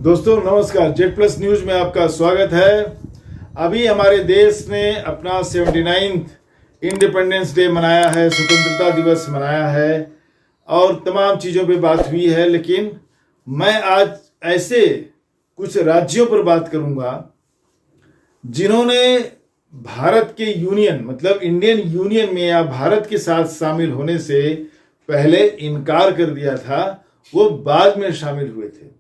दोस्तों नमस्कार, Z plus news में आपका स्वागत है। अभी हमारे देश ने अपना 79th इंडिपेंडेंस डे मनाया है, स्वतंत्रता दिवस मनाया है और तमाम चीज़ों पे बात हुई है। लेकिन मैं आज ऐसे कुछ राज्यों पर बात करूंगा जिन्होंने भारत के यूनियन मतलब इंडियन यूनियन में या भारत के साथ शामिल होने से पहले इनकार कर दिया था, वो बाद में शामिल हुए थे।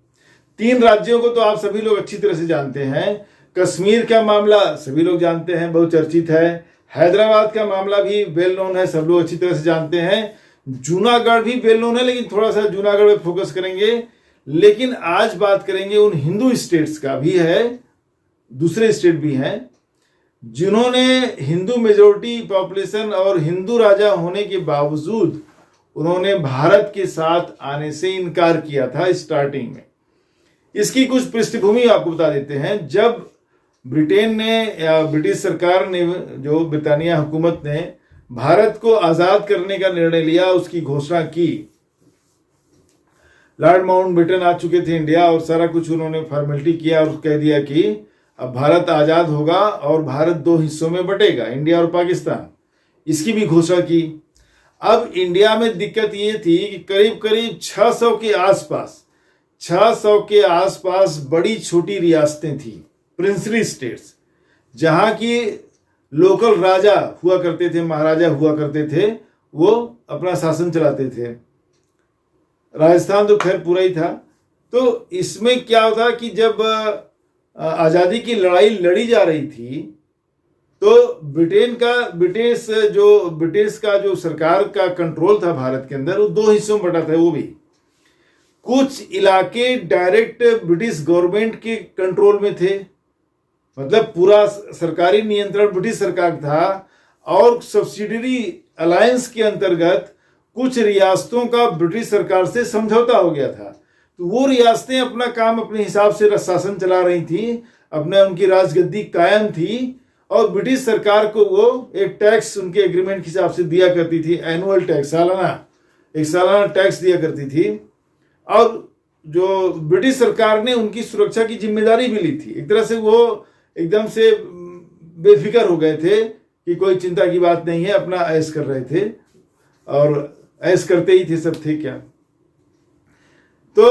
3 राज्यों को तो आप सभी लोग अच्छी तरह से जानते हैं। कश्मीर का मामला सभी लोग जानते हैं, बहुचर्चित है। हैदराबाद का मामला भी वेल नोन है, सब लोग अच्छी तरह से जानते हैं। जूनागढ़ भी वेल नोन है, लेकिन थोड़ा सा जूनागढ़ पे फोकस करेंगे। लेकिन आज बात करेंगे उन हिंदू स्टेट्स का भी है, दूसरे स्टेट भी हैं जिन्होंने हिंदू मेजोरिटी पॉपुलेशन और हिंदू राजा होने के बावजूद उन्होंने भारत के साथ आने से इनकार किया था स्टार्टिंग में। इसकी कुछ पृष्ठभूमि आपको बता देते हैं। जब ब्रिटेन ने या ब्रिटिश सरकार ने, जो ब्रिटानिया हुकूमत ने भारत को आज़ाद करने का निर्णय लिया, उसकी घोषणा की, लॉर्ड माउंटबेटन आ चुके थे इंडिया और सारा कुछ उन्होंने फॉर्मेलिटी किया और कह दिया कि अब भारत आज़ाद होगा और भारत 2 हिस्सों में बटेगा, इंडिया और पाकिस्तान। इसकी भी घोषणा की। अब इंडिया में दिक्कत ये थी कि करीब करीब 600 के आसपास बड़ी छोटी रियासतें थी, प्रिंसली स्टेट्स, जहां की लोकल राजा हुआ करते थे, महाराजा हुआ करते थे, वो अपना शासन चलाते थे। राजस्थान तो खैर पूरा ही था। तो इसमें क्या होता कि जब आज़ादी की लड़ाई लड़ी जा रही थी तो ब्रिटिश का जो सरकार का कंट्रोल था भारत के अंदर, वो 2 हिस्सों में बटा था। वो भी कुछ इलाके डायरेक्ट ब्रिटिश गवर्नमेंट के कंट्रोल में थे, मतलब पूरा सरकारी नियंत्रण ब्रिटिश सरकार था, और सब्सिडरी अलायंस के अंतर्गत कुछ रियासतों का ब्रिटिश सरकार से समझौता हो गया था। तो वो रियासतें अपना काम अपने हिसाब से शासन चला रही थी, अपने उनकी राजगद्दी कायम थी, और ब्रिटिश सरकार को वो एक टैक्स उनके एग्रीमेंट के हिसाब से दिया करती थी, एनुअल टैक्स, सालाना टैक्स दिया करती थी। और जो ब्रिटिश सरकार ने उनकी सुरक्षा की जिम्मेदारी भी ली थी। एक तरह से वो एकदम से बेफिक्र हो गए थे कि कोई चिंता की बात नहीं है, अपना ऐश कर रहे थे और ऐश करते ही थे, सब थे क्या। तो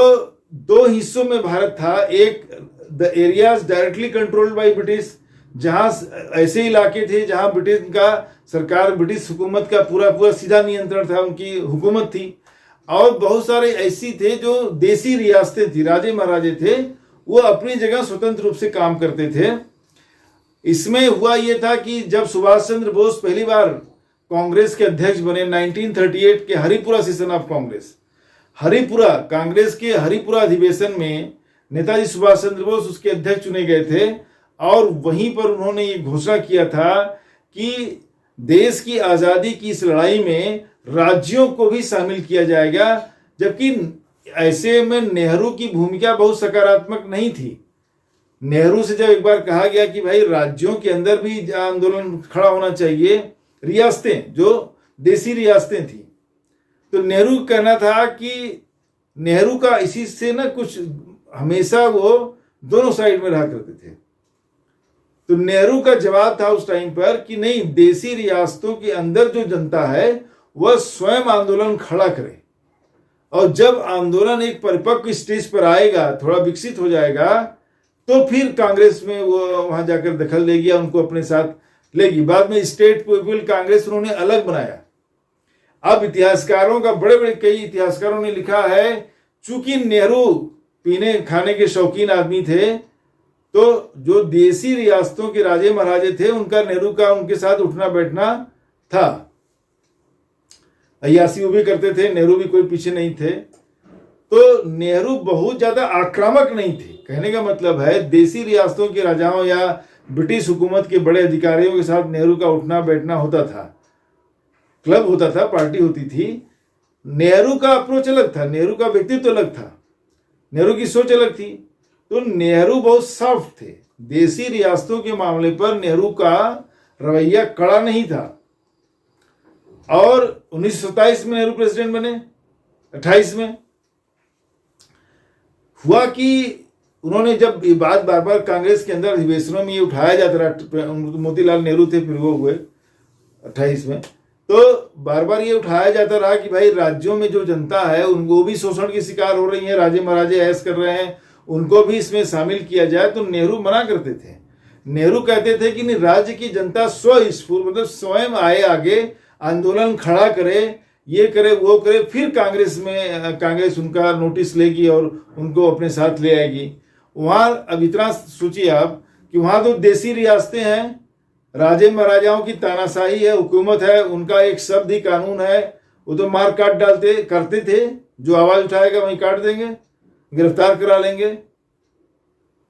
2 हिस्सों में भारत था। एक the areas directly controlled by British, जहां ऐसे इलाके थे जहां ब्रिटिश का सरकार, ब्रिटिश हुकूमत का पूरा सीधा नियंत्रण था, उनकी हुकूमत थी। और बहुत सारे ऐसी थे जो देसी रियासतें थी, राजे महाराजे थे, वो अपनी जगह स्वतंत्र रूप से काम करते थे। इसमें हुआ ये था कि जब सुभाष चंद्र बोस पहली बार कांग्रेस के अध्यक्ष बने 1938 के हरिपुरा सेशन ऑफ कांग्रेस, कांग्रेस के हरिपुरा अधिवेशन में नेताजी सुभाष चंद्र बोस उसके अध्यक्ष चुने गए थे। और वहीं पर उन्होंने ये घोषणा किया था कि देश की आज़ादी की इस लड़ाई में राज्यों को भी शामिल किया जाएगा। जबकि ऐसे में नेहरू की भूमिका बहुत सकारात्मक नहीं थी। नेहरू से जब एक बार कहा गया कि भाई राज्यों के अंदर भी आंदोलन खड़ा होना चाहिए, रियासतें जो देसी रियासतें थी, तो नेहरू कहना था कि नेहरू का इसी से ना कुछ हमेशा वो दोनों साइड में रहा करते थे। तो नेहरू का जवाब था उस टाइम पर कि नहीं, देसी रियासतों के अंदर जो जनता है वह स्वयं आंदोलन खड़ा करे, और जब आंदोलन एक परिपक्व स्टेज पर आएगा, थोड़ा विकसित हो जाएगा, तो फिर कांग्रेस में वो वहां जाकर दखल लेगी या उनको अपने साथ लेगी। बाद में स्टेट पीपल कांग्रेस उन्होंने अलग बनाया। अब इतिहासकारों का, बड़े कई इतिहासकारों ने लिखा है, चूंकि नेहरू पीने खाने के शौकीन आदमी थे, तो जो देसी रियासतों के राजे महाराजे थे उनका नेहरू का उनके साथ उठना बैठना था, अय्यासी वो भी करते थे, नेहरू भी कोई पीछे नहीं थे। तो नेहरू बहुत ज्यादा आक्रामक नहीं थे। कहने का मतलब है देसी रियासतों के राजाओं या ब्रिटिश हुकूमत के बड़े अधिकारियों के साथ नेहरू का उठना बैठना होता था, क्लब होता था, पार्टी होती थी। नेहरू का अप्रोच अलग था, नेहरू का व्यक्तित्व अलग था, नेहरू की सोच अलग थी। तो नेहरू बहुत सॉफ्ट थे। देसी रियासतों के मामले पर नेहरू का रवैया कड़ा नहीं था। और 1927 में नेहरू प्रेसिडेंट बने। 28 में हुआ कि उन्होंने जब ये बात बार बार कांग्रेस के अंदर अधिवेशनों में ये उठाया जाता रहा, मोतीलाल नेहरू थे फिर वो हुए 28 में, तो बार बार ये उठाया जाता रहा कि भाई राज्यों में जो जनता है उनको भी शोषण की शिकार हो रही है, राजे महाराजे ऐश कर रहे हैं, उनको भी इसमें शामिल किया जाए। तो नेहरू मना करते थे। नेहरू कहते थे कि नहीं, राज्य की जनता स्वस्फूर्त मतलब स्वयं आए आगे, आंदोलन खड़ा करे, ये करे वो करे, फिर कांग्रेस उनका नोटिस लेगी और उनको अपने साथ ले आएगी। वहां अब इतना सोचिए आप कि वहां तो देसी रियासतें हैं, राजे महाराजाओं की तानाशाही है, हुकूमत है, उनका एक शब्द ही कानून है, वो तो मार काट करते थे, जो आवाज उठाएगा वहीं काट देंगे, गिरफ्तार करा लेंगे,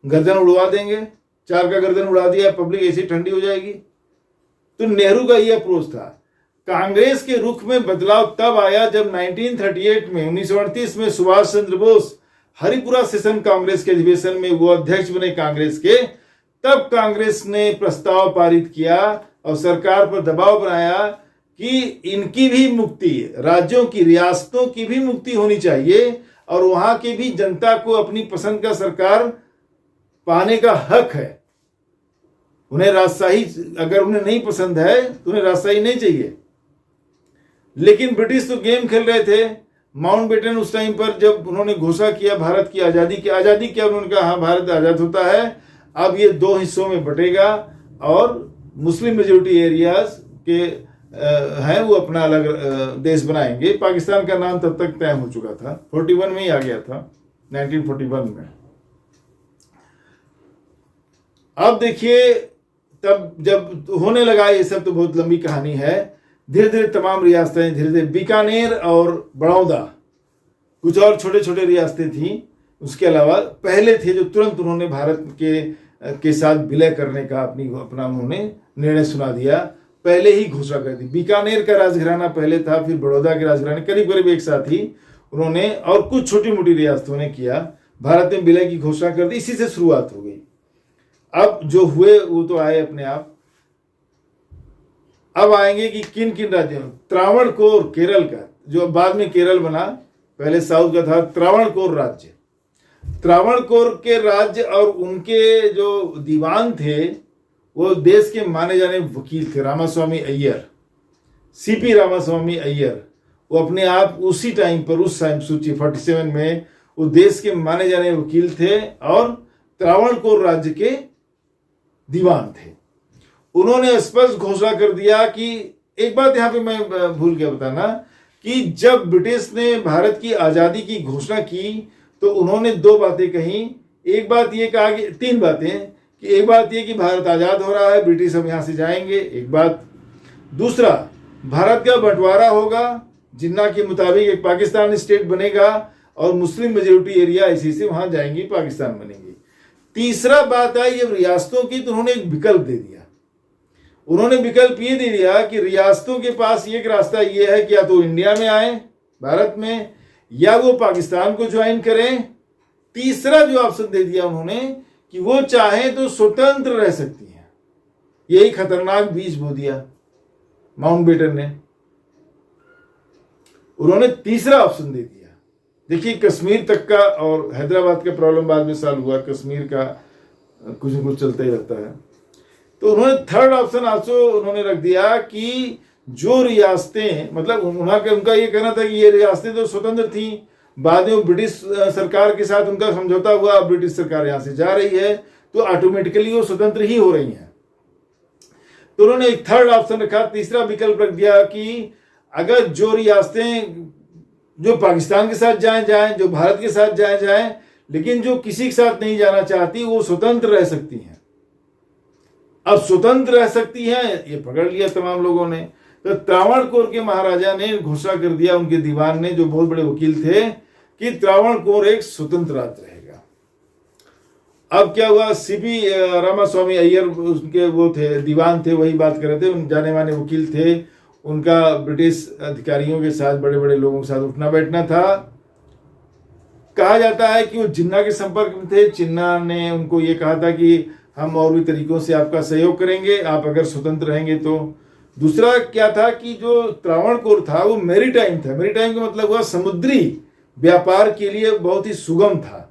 गर्दन उड़वा देंगे। 4 का गर्दन उड़ा दिया, पब्लिक ऐसी ठंडी हो जाएगी। तो नेहरू का ये अप्रोच था। कांग्रेस के रुख में बदलाव तब आया जब 1938 में सुभाष चंद्र बोस हरिपुरा सेशन कांग्रेस के अधिवेशन में वो अध्यक्ष बने कांग्रेस के। तब कांग्रेस ने प्रस्ताव पारित किया और सरकार पर दबाव बनाया कि इनकी भी मुक्ति, राज्यों की, रियासतों की भी मुक्ति होनी चाहिए और वहां की भी जनता को अपनी पसंद का सरकार पाने का हक है। उन्हें राजशाही, अगर उन्हें नहीं पसंद है तो उन्हें राजशाही नहीं चाहिए। लेकिन ब्रिटिश तो गेम खेल रहे थे। माउंटबेटन उस टाइम पर जब उन्होंने घोषणा किया भारत की आजादी क्या, उन्होंने कहा हाँ भारत आजाद होता है, अब ये 2 हिस्सों में बटेगा और मुस्लिम मेजोरिटी एरियाज के हैं वो अपना अलग देश बनाएंगे। पाकिस्तान का नाम तब तक तय हो चुका था, 41 में ही आ गया था, 1941 में। अब देखिए तब जब होने लगा ये सब, तो बहुत लंबी कहानी है। धीरे धीरे तमाम रियासतें, धीरे धीरे बीकानेर और बड़ौदा, कुछ और छोटे छोटे रियासतें थी उसके अलावा पहले थे जो तुरंत उन्होंने भारत के साथ विलय करने का अपना उन्होंने निर्णय सुना दिया, पहले ही घोषणा कर दी। बीकानेर का राजघराना पहले था, फिर बड़ौदा के राजघराने करीब करीब एक साथ ही उन्होंने, और कुछ छोटी मोटी रियासतों ने किया, भारत में विलय की घोषणा कर दी। इसी से शुरुआत हो गई। अब जो हुए वो तो आए अपने आप। अब आएंगे कि किन किन राज्यों में। त्रावणकोर केरल का, जो बाद में केरल बना, पहले साउथ का था त्रावणकोर राज्य। त्रावणकोर के राज्य और उनके जो दीवान थे वो देश के माने जाने वकील थे, रामास्वामी अय्यर, सीपी रामास्वामी अय्यर। वो अपने आप उसी टाइम पर, उस टाइम सूची 47 में वो देश के माने जाने वकील थे और त्रावणकोर राज्य के दीवान थे। उन्होंने स्पष्ट घोषणा कर दिया कि, एक बात यहां पे मैं भूल गया बताना, कि जब ब्रिटिश ने भारत की आजादी की घोषणा की तो उन्होंने 2 बातें कही। एक बात ये कहा कि 3 बातें, कि एक बात ये कि भारत आजाद हो रहा है, ब्रिटिश हम यहां से जाएंगे, एक बात। दूसरा, भारत का बंटवारा होगा, जिन्ना के मुताबिक एक पाकिस्तान स्टेट बनेगा और मुस्लिम मेजोरिटी एरिया इसी से वहां जाएंगी, पाकिस्तान बनेंगी। तीसरा बात आई जब रियासतों की, तो उन्होंने एक विकल्प दे दिया। उन्होंने विकल्प ये दे दिया कि रियासतों के पास एक रास्ता ये है कि या तो इंडिया में आए, भारत में, या वो पाकिस्तान को ज्वाइन करें। तीसरा जो ऑप्शन दे दिया उन्होंने कि वो चाहे तो स्वतंत्र रह सकती हैं। यही खतरनाक बीज बो दिया माउंटबेटन ने। उन्होंने तीसरा ऑप्शन दे दिया। देखिए कश्मीर तक का और हैदराबाद का प्रॉब्लम बाद में सॉल्व हुआ, कश्मीर का कुछ न कुछ चलता ही रहता है। तो उन्होंने थर्ड ऑप्शन आल्सो उन्होंने रख दिया कि जो रियासतें, मतलब उनका ये कहना था कि ये रियासतें तो स्वतंत्र थी, बाद में ब्रिटिश सरकार के साथ उनका समझौता हुआ, ब्रिटिश सरकार यहां से जा रही है तो ऑटोमेटिकली वो स्वतंत्र ही हो रही हैं। तो उन्होंने एक थर्ड ऑप्शन रखा, तीसरा विकल्प रख दिया कि अगर जो रियासतें जो पाकिस्तान के साथ जाएं, जो भारत के साथ जाएं, लेकिन जो किसी के साथ नहीं जाना चाहती वो स्वतंत्र रह सकती हैं। अब स्वतंत्र रह सकती हैं, ये पकड़ लिया तमाम लोगों ने। तो त्रावणकोर के महाराजा ने घोषणा कर दिया, उनके दीवान ने, जो बहुत बड़े वकील थे, कि त्रावणकोर एक स्वतंत्र राज्य रहेगा। अब क्या हुआ, सीपी रामास्वामी अय्यर उनके वो थे, दीवान थे, वही बात कर रहे थे, उन जाने माने वकील थे। उनका ब्रिटिश अधिकारियों के साथ, बड़े बड़े लोगों के साथ उठना बैठना था। कहा जाता है कि वो जिन्ना के संपर्क में थे। जिन्ना ने उनको ये कहा था कि हम और भी तरीकों से आपका सहयोग करेंगे, आप अगर स्वतंत्र रहेंगे तो। दूसरा क्या था कि जो त्रावणकोर था वो मैरीटाइम था। मैरीटाइम का मतलब हुआ समुद्री व्यापार के लिए बहुत ही सुगम था।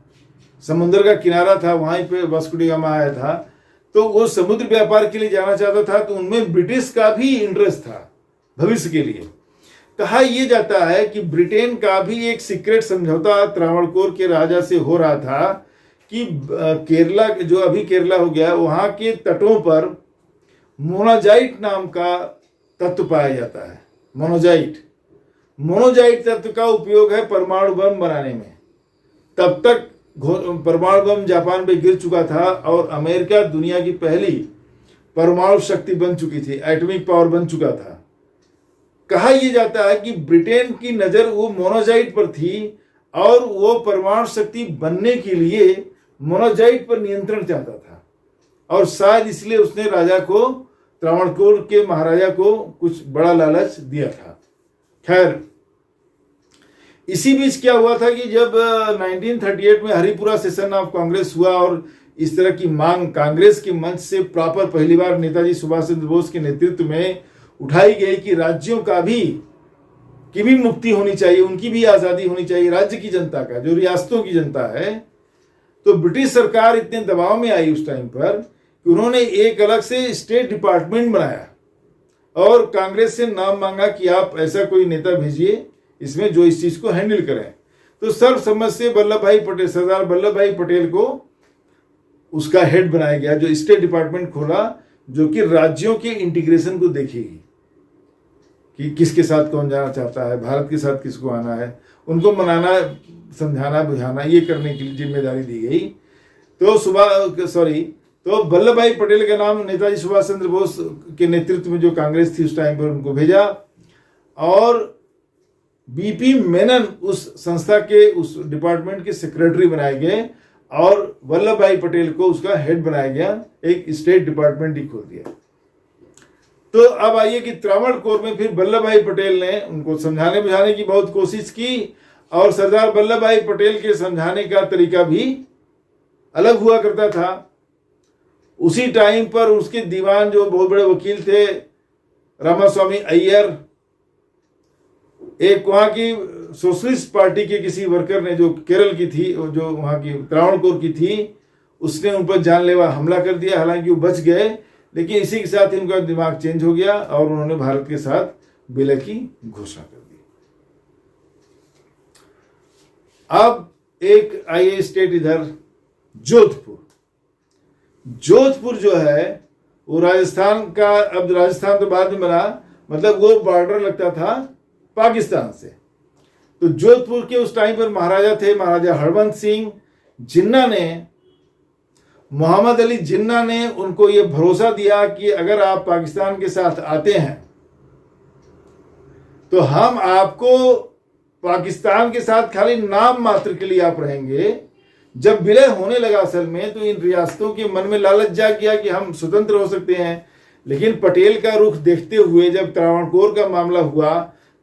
समुद्र का किनारा था, वहीं पे वास्को डी गामा आया था, तो वो समुद्र व्यापार के लिए जाना चाहता था, तो उनमें ब्रिटिश का भी इंटरेस्ट था भविष्य के लिए। कहा यह जाता है कि ब्रिटेन का भी एक सीक्रेट समझौता त्रावणकोर के राजा से हो रहा था कि केरला, जो अभी केरला हो गया, वहां के तटों पर मोनाजाइट नाम का तत्व पाया जाता है। मोनोजाइट तत्व का उपयोग है परमाणु बम बनाने में। तब तक परमाणु बम जापान पे गिर चुका था और अमेरिका दुनिया की पहली परमाणु शक्ति बन चुकी थी, एटॉमिक पावर बन चुका था। कहा यह जाता है कि ब्रिटेन की नजर वो मोनोजाइट पर थी और वो परमाणु शक्ति बनने के लिए मोनोजाइट पर नियंत्रण चाहता था, और शायद इसलिए उसने राजा को, त्रावणकोर के महाराजा को कुछ बड़ा लालच दिया था। खैर, इसी बीच क्या हुआ था कि जब 1938 में हरिपुरा सेशन ऑफ कांग्रेस हुआ और इस तरह की मांग कांग्रेस के मंच से प्रॉपर पहली बार नेताजी सुभाष चंद्र बोस के नेतृत्व में उठाई गई कि राज्यों की भी मुक्ति होनी चाहिए, उनकी भी आजादी होनी चाहिए, राज्य की जनता का, जो रियासतों की जनता है। तो ब्रिटिश सरकार इतने दबाव में आई उस टाइम पर कि उन्होंने एक अलग से स्टेट डिपार्टमेंट बनाया और कांग्रेस से नाम मांगा कि आप ऐसा कोई नेता भेजिए इसमें जो इस चीज को हैंडल करें। तो सर्वसम्मत से वल्लभ भाई पटेल, सरदार वल्लभ भाई पटेल को उसका हेड बनाया गया, जो स्टेट डिपार्टमेंट खोला, जो कि राज्यों के इंटीग्रेशन को देखेगी कि किसके साथ कौन जाना चाहता है, भारत के साथ किसको आना है, उनको मनाना, समझाना, बुझाना, ये करने की जिम्मेदारी दी गई। तो वल्लभ भाई पटेल का नाम नेताजी सुभाष चंद्र बोस के नेतृत्व में जो कांग्रेस थी उस टाइम पर उनको भेजा, और बीपी मेनन उस संस्था के, उस डिपार्टमेंट के सेक्रेटरी बनाए गए और वल्लभ भाई पटेल को उसका हेड बनाया गया, एक स्टेट डिपार्टमेंट ही खोल दिया। तो अब आइए कि त्रावणकोर में फिर वल्लभ भाई पटेल ने उनको समझाने बुझाने की बहुत कोशिश की, और सरदार वल्लभ भाई पटेल के समझाने का तरीका भी अलग हुआ करता था। उसी टाइम पर उसके दीवान जो बहुत बड़े वकील थे, रामास्वामी अय्यर, एक वहां की सोशलिस्ट पार्टी के किसी वर्कर ने, जो केरल की थी, जो वहां की त्रावणकोर की थी, उसने उन पर जानलेवा हमला कर दिया। हालांकि वो बच गए, लेकिन इसी के साथ ही उनका दिमाग चेंज हो गया और उन्होंने भारत के साथ विलय की घोषणा कर दी। अब एक आइए स्टेट इधर, जोधपुर जो है वो राजस्थान का, अब राजस्थान तो बाद में बना, मतलब वो बॉर्डर लगता था पाकिस्तान से। तो जोधपुर के उस टाइम पर महाराजा थे, महाराजा हरवंश सिंह जिन्ना ने, मोहम्मद अली जिन्ना ने उनको ये भरोसा दिया कि अगर आप पाकिस्तान के साथ आते हैं तो हम आपको पाकिस्तान के साथ खाली नाम मात्र के लिए आप रहेंगे। जब विलय होने लगा असल में, तो इन रियासतों के मन में लालच जाग गया कि हम स्वतंत्र हो सकते हैं, लेकिन पटेल का रुख देखते हुए जब त्रावणकोर का मामला हुआ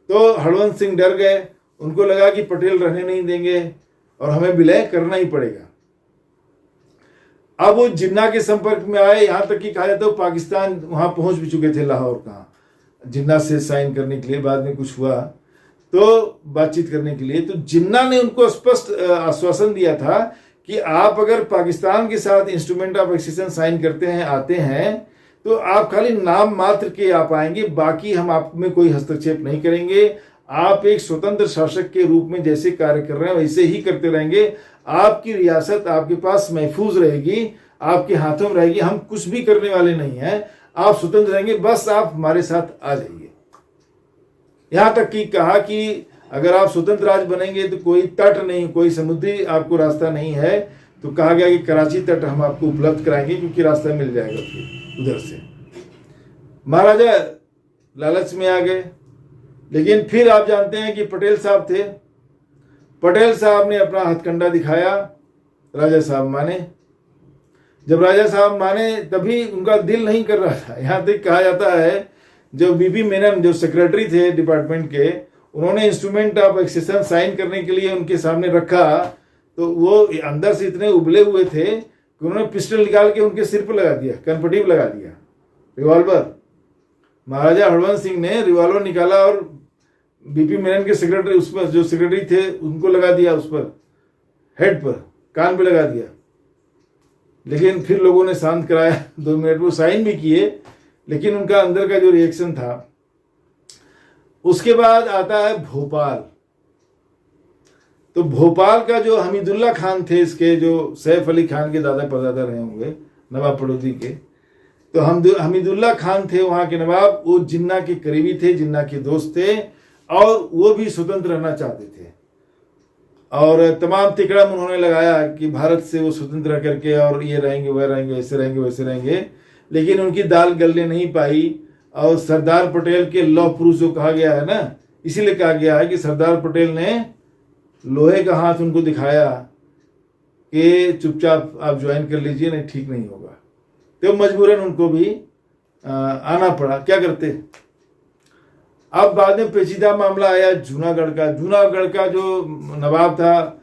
तो हरवंश सिंह डर गए। उनको लगा कि पटेल रहने नहीं देंगे और हमें विलय करना ही पड़ेगा। अब वो जिन्ना के संपर्क में आए, यहां तक कि कहा जाता है पाकिस्तान वहां पहुंच भी चुके थे, लाहौर का, जिन्ना से साइन करने के लिए। बाद में कुछ हुआ तो बातचीत करने के लिए, तो जिन्ना ने उनको स्पष्ट आश्वासन दिया था कि आप अगर पाकिस्तान के साथ इंस्ट्रूमेंट ऑफ एक्सेशन साइन करते हैं, आते हैं, तो आप खाली नाम मात्र के आप आएंगे, बाकी हम आप में कोई हस्तक्षेप नहीं करेंगे। आप एक स्वतंत्र शासक के रूप में जैसे कार्य कर रहे हैं वैसे ही करते रहेंगे। आपकी रियासत आपके पास महफूज रहेगी, आपके हाथों में रहेगी। हम कुछ भी करने वाले नहीं हैं, आप स्वतंत्र रहेंगे, बस आप हमारे साथ आ जाइए। यहां तक कि कहा कि अगर आप स्वतंत्र राज्य बनेंगे तो कोई तट नहीं, कोई समुद्री आपको रास्ता नहीं है, तो कहा गया कि कराची तट हम आपको उपलब्ध कराएंगे, क्योंकि रास्ता मिल जाएगा फिर उधर से। महाराजा लालच में आ गए, लेकिन फिर आप जानते हैं कि पटेल साहब थे, पटेल साहब ने अपना हथकंडा दिखाया, राजा साहब माने। जब राजा साहब माने तभी उनका दिल नहीं कर रहा था। यहां तक कहा जाता है जो बीबी मेनन, जो सेक्रेटरी थे डिपार्टमेंट के, उन्होंने इंस्ट्रूमेंट ऑफ एक्सेशन साइन करने के लिए उनके सामने रखा, तो वो अंदर से इतने उबले हुए थे कि उन्होंने पिस्टल निकाल के उनके सिर पर लगा दिया, कनपटी पर लगा दिया, रिवॉल्वर। महाराजा हरवंश सिंह ने रिवॉल्वर निकाला और बीपी मेनन के सेक्रेटरी, उस पर जो सेक्रेटरी थे उनको लगा दिया, उस पर हेड पर, कान पे लगा दिया। लेकिन फिर लोगों ने शांत कराया, 2 मिनट वो साइन भी किए, लेकिन उनका अंदर का जो रिएक्शन था। उसके बाद आता है भोपाल। तो भोपाल का जो हमीदुल्ला खान थे, इसके जो सैफ अली खान के दादा परदादा रहे होंगे, नवाब पड़ोदी के, तो हमीदुल्ला खान थे वहाँ के नवाब। वो जिन्ना के करीबी थे, जिन्ना के दोस्त थे, और वो भी स्वतंत्र रहना चाहते थे। और तमाम तिकड़म उन्होंने लगाया कि भारत से वो स्वतंत्र करके और ये रहेंगे, वह रहेंगे, ऐसे रहेंगे, वैसे रहेंगे। लेकिन उनकी दाल गलने नहीं पाई। और सरदार पटेल के लौह पुरुष जो कहा गया है ना, इसीलिए कहा गया है कि सरदार पटेल ने लोहे का हाथ उनको दिखाया कि चुपचाप आप ज्वाइन कर लीजिए, नहीं ठीक नहीं होगा। तो मजबूरन उनको भी आना पड़ा, क्या करते। अब बाद में पेचीदा मामला आया जूनागढ़ का। जूनागढ़ का जो नवाब था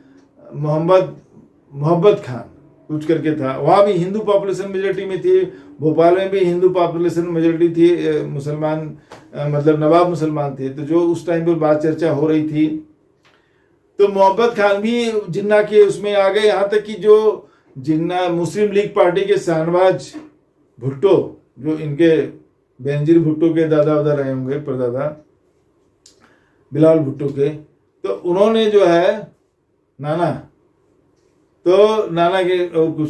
मोहब्बत खान कुछ करके था, वहाँ भी हिंदू पॉपुलेशन मेजोरिटी में थी। भोपाल में भी हिंदू पॉपुलेशन मेजोरिटी थी, मुसलमान मतलब नवाब मुसलमान थे। तो जो उस टाइम पर बात चर्चा हो रही थी, तो मोहब्बत खान भी जिन्ना के उसमें आ गए। यहाँ तक कि जो जिन्ना मुस्लिम लीग पार्टी के शाहनवाज भुट्टो, जो इनके बेनजीर भुट्टो के दादा वादा रहे होंगे, परदादा बिलाल भुट्टो के, तो उन्होंने जो है नाना के और कुछ,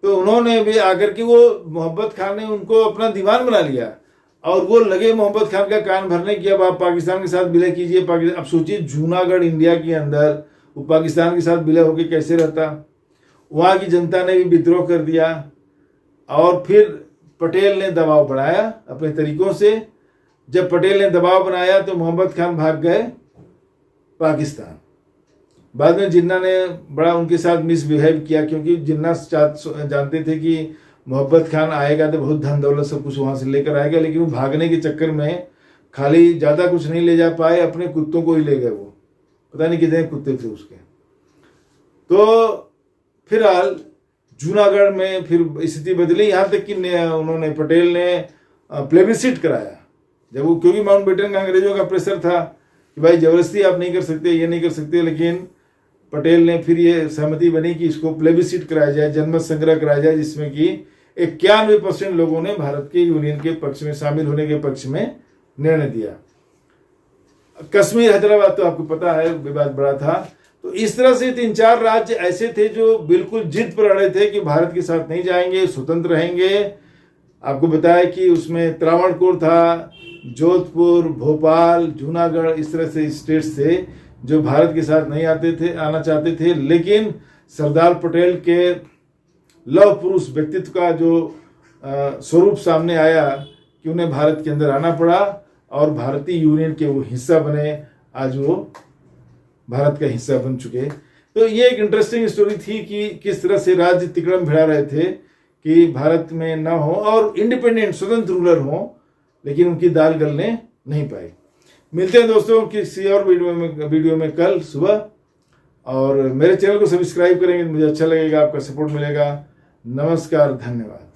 तो उन्होंने भी आकर के, वो मोहब्बत खान ने उनको अपना दीवान बना लिया। और वो लगे मोहब्बत खान का कान भरने की, अब आप पाकिस्तान के साथ विलय कीजिए। अब सोचिए जूनागढ़ इंडिया के अंदर, वो पाकिस्तान के साथ विलय होकर कैसे रहता। वहाँ की जनता ने भी विद्रोह कर दिया। और फिर पटेल ने दबाव बढ़ाया अपने तरीकों से। जब पटेल ने दबाव बनाया तो मोहब्बत खान भाग गए पाकिस्तान। बाद में जिन्ना ने बड़ा उनके साथ मिसबिहेव किया, क्योंकि जिन्ना जानते थे कि मोहब्बत खान आएगा तो बहुत धन दौलत सब कुछ वहाँ से लेकर आएगा। लेकिन वो भागने के चक्कर में खाली ज़्यादा कुछ नहीं ले जा पाए, अपने कुत्तों को ही ले गए। वो पता नहीं कितने कुत्ते थे उसके। तो फिलहाल जूनागढ़ में फिर स्थिति बदली, यहाँ तक कि उन्होंने पटेल ने प्लेबिसिट कराया। जब वो, क्योंकि माउंटबेटन का अंग्रेजों का प्रेशर था कि भाई जबरदस्ती आप नहीं कर सकते, ये नहीं कर सकते। लेकिन पटेल ने फिर ये सहमति बनी कि इसको प्लेबिसिट कराया जाए, जनमत संग्रह कराया जाए, जिसमें कि 91% लोगों ने भारत के यूनियन के पक्ष में, शामिल होने के पक्ष में निर्णय दिया। कश्मीर हैदराबाद तो आपको पता है विवाद बड़ा था। तो इस तरह से 3-4 राज्य ऐसे थे जो बिल्कुल जिद पर अड़े थे कि भारत के साथ नहीं जाएंगे, स्वतंत्र रहेंगे। आपको बताया कि उसमें त्रावणकोर था, जोधपुर, भोपाल, जूनागढ़, इस तरह से स्टेट्स थे जो भारत के साथ नहीं आना चाहते थे। लेकिन सरदार पटेल के लौह पुरुष व्यक्तित्व का जो स्वरूप सामने आया कि उन्हें भारत के अंदर आना पड़ा और भारतीय यूनियन के वो हिस्सा बने। आज वो भारत का हिस्सा बन चुके। तो ये एक इंटरेस्टिंग स्टोरी थी कि किस तरह से राज्य तिकड़म भिड़ा रहे थे कि भारत में ना हो और इंडिपेंडेंट स्वतंत्र रूलर हो, लेकिन उनकी दाल गलने नहीं पाई। मिलते हैं दोस्तों किसी और वीडियो में कल सुबह। और मेरे चैनल को सब्सक्राइब करेंगे, मुझे अच्छा लगेगा, आपका सपोर्ट मिलेगा। नमस्कार, धन्यवाद।